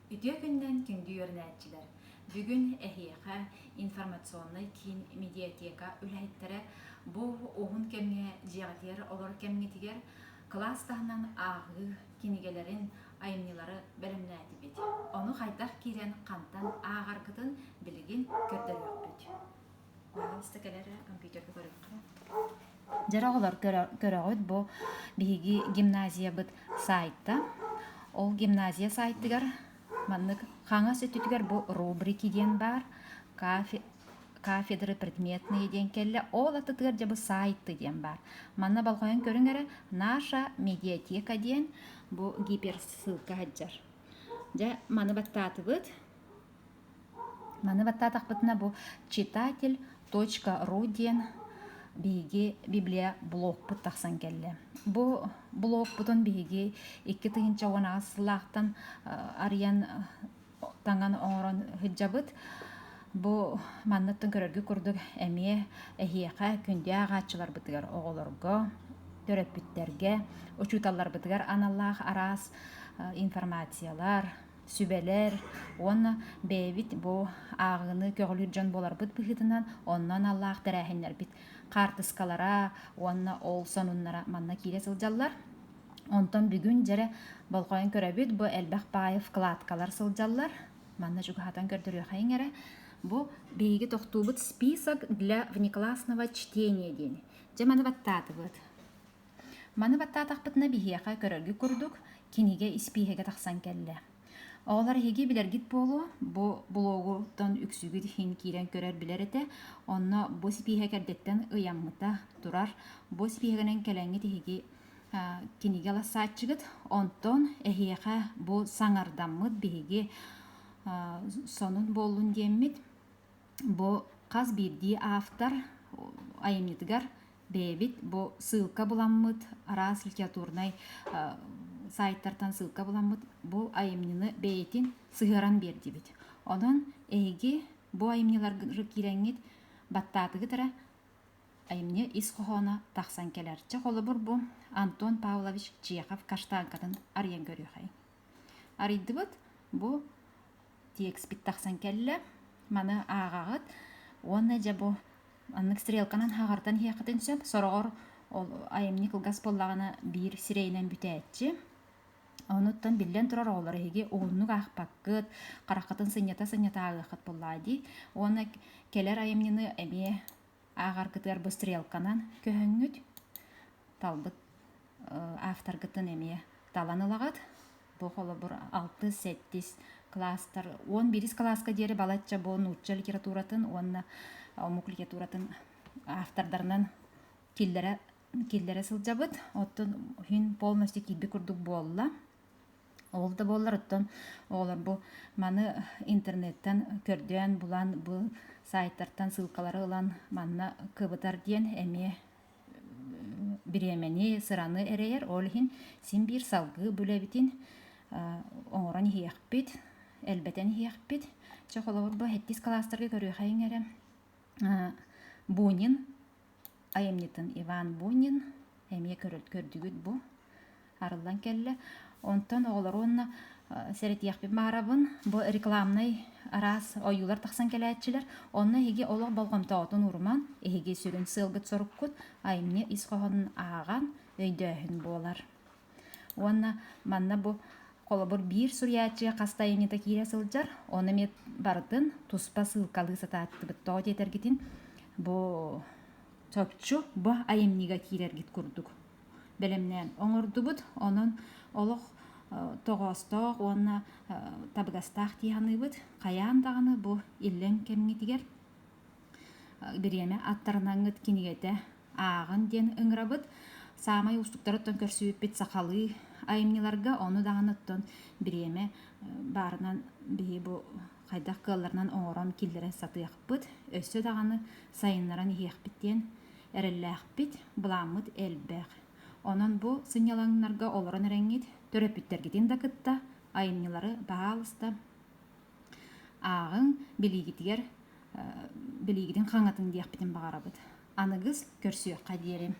Ütüе күннен күнді өрнәтчілер. Бүгін әхиеға информационный кин медиатека үләйттері бұл оғын кемге жиғатер олар кемгетігер класс тағынан ағы кинегелерін айымнылары бәлімнәді бет. Оны қайтақ керен қантан ағарғытын білген көрдір өкпет. Бағалысты кәлері компьютерді көріп қара. Жарағылар көріғыд бұл бігі гимназия бұд сайтта. Ол гимназия сайттығар маннык хаңа сөттүгер бу рубрики ден бар, кафедры предметные ден келле, ол атытыгар жабы сайты ден бар. Манна балқойын көріңері наша медиатека ден бу гиперссылка хаджар. Жа маны баттатыбыт. Маны баттатақпытына бу читатель.ру ден биги библия блог бұт тақсан келі. Бұл блог бұтын биги 2 тыгынча оңағы сылақтан ариян таңған оңырын хүджабыт. Бұл маннаттың көрергі күрдік әме әхиеқа күнде ағатшылар бұтығар оғылырға, төрөппіттерге, учуталар бұтығар аналлақ арас информациялар, сүбелер, оны бәйбіт бұл ағыны көгілі жон болар бұт бұхытынан, оннан аллақ дәрәхінлер біт қартыскалара, оны ол сонуннара манна кире сылжалар. Онтан бүгін жәрі балқойын көрәбіт бұл әлбәқ байып кладкалар сылжалар. Манна жүгіхатан көрдірі қайыңары. Бұл бейгі тоқту бұт список для внеклассного чтения дені. Жа маны баттаты бұт. Маны баттатақ бұтына бейхеқа көрергі күрдік, кенеге іспейхеге тақсан кәлі. Олар хеге білергит болу, бұл блогудан үксүгіт хин кирен көрер білер еті, онна бұл спейхе кәрдеттен ұяммыта тұрар. Бұл спейхегенен кәләңі тегеге кенеге ласатчығыт, онтон әхеға бұл саңардаммыт бейге сонун болуын деммет. Бұл қаз бірді автор айымнетігер бейбіт, бұл сылка буламмыт, арас литературнай сайттартан сылка буламмыт, бұл айымнені бейтін сығыран берді бет. Одан әйге бұл айымнеларға киреңет баттатығы тара айымне ис қоғана тақсан келерчі. Қолы бұл Антон Павлович Чехов каштанқатын ариян көрі қай. Аридді бұд бұл текст бит тақсан келі, маны ағағыт, оны жа бұл аннык стрелканан хағартан хияқытын сөп, сорғыр айымне қылғас боллағына бір сирейнен бүтәтчі. Онуттан билен турар олар еге оғыннық ақпаққыт, қарақытын сынята ағықыт боллады. Оны келер айымнені әме ағарқытығар бұл стрелканан көхіңгіт, талбыт авторгытын әме таланылағат. Бұл қолы бір 6-7 кластар, 11 класска дері балатча бұл нұтча литературатын, оны омук литературатын автордарынан келдері сылжабыт. Оттын хүн полностью килбі күрдік болла. Ол да боллар оттан олар бұл маны интернеттен көрден бұлан бұл сайттартан сылкалары ұлан манна кыбытар ден әме біремені сыраны әрейер. Ол хин сен бір салғы бүләбітін оңыран хияқпет, әлбәтен хияқпет. Чоқолауыр бұл 7 кластарға көрі қайын әрі. Бунин, айымнетін Иван Бунин, әме көрдігіт бұл арылдан кәлі. Онтан оғылар онына сәрет яқпет мағарабын, бұл рекламнай арас ойылар тақсан кәләтчілер. Онына еге олық балғамта отын ұрман, еге сөлін сылғыт сорық күт, айымне исқоғын аған өйдөхін болар. Онына манна бұл қолы бір сүрячы қаста емнеті кейре сылжар, оны мет бардың тұспа сылқалы сататты бұт тоғыт етергетін бұл сөпчу бұл айымнеге кейрергет күрдік. Бәлемнен оңырды бұд, оның олық тоғастақ, оны табығастақ дейханы бұд, қаян дағыны бұл иллен кәміңетігер біреме аттарынаңыт кенегеті ағын ден үңіра бұд, самай ұстықтарыттан көрсүйіп бет сақалы айымнеларға оны дағыныттан біреме барынан бейі бұл қайдақ қыларынан оңыран келдері сатыяқ бұд, өсі дағыны сайынларан еқ біттен әрілләқ бит, бұламыд әлбәқ. Онан бұл сынялаңнарға олырын әрәңет, төрөппіттергетін дақытта, айыннелары бағалыста. Ағын білігітен қаңатын дейқ бітін бағарабыд. Анығыз көрсүйек қадерім.